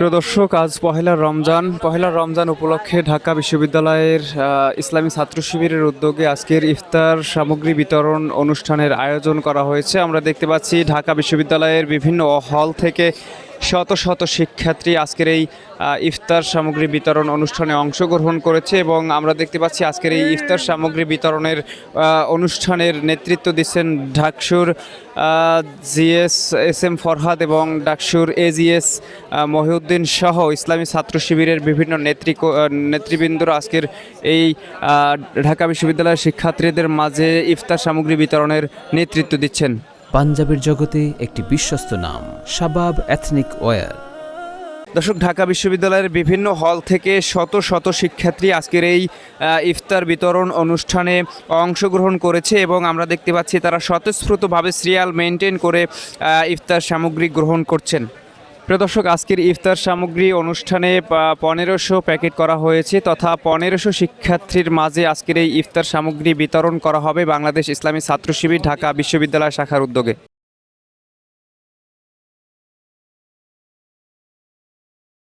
প্রিয় দর্শক, আজ পহেলা রমজান উপলক্ষে ঢাকা বিশ্ববিদ্যালয়ের ইসলামী ছাত্র শিবিরের উদ্যোগে আজকের ইফতার সামগ্রী বিতরণ অনুষ্ঠানের আয়োজন করা হয়েছে। আমরা দেখতে পাচ্ছি ঢাকা বিশ্ববিদ্যালয়ের বিভিন্ন হল থেকে শত শত শিক্ষার্থী আজকের এই ইফতার সামগ্রী বিতরণ অনুষ্ঠানে অংশগ্রহণ করেছে এবং আমরা দেখতে পাচ্ছি আজকের এই ইফতার সামগ্রী বিতরণের অনুষ্ঠানের নেতৃত্ব দিচ্ছেন ডাকসুর জিএস এস এম ফরহাদ এবং ডাকসুর এজিএস মহিউদ্দিন সহ ইসলামী ছাত্র শিবিরের বিভিন্ন নেতৃবৃন্দরা আজকের এই ঢাকা বিশ্ববিদ্যালয়ের শিক্ষার্থীদের মাঝে ইফতার সামগ্রী বিতরণের নেতৃত্ব দিচ্ছেন। পাঞ্জাবের জগতে একটি বিশ্বস্ত নাম শাবাব এথনিক ওয়্যার। দর্শক, ঢাকা বিশ্ববিদ্যালয়ের বিভিন্ন হল থেকে শত শত শিক্ষার্থী আজকের এই ইফতার বিতরণ অনুষ্ঠানে অংশগ্রহণ করেছে এবং আমরা দেখতে পাচ্ছি তারা স্বতঃস্ফূর্তভাবে সিরিয়াল মেনটেন করে ইফতার সামগ্রী গ্রহণ করছেন। প্রিয় দর্শক, আজকের ইফতার সামগ্রী অনুষ্ঠানে 1500 প্যাকেট করা হয়েছে তথা 1500 শিক্ষার্থীর মাঝে আজকের এই ইফতার সামগ্রী বিতরণ করা হবে বাংলাদেশ ইসলামী ছাত্র শিবির ঢাকা বিশ্ববিদ্যালয় শাখার উদ্যোগে।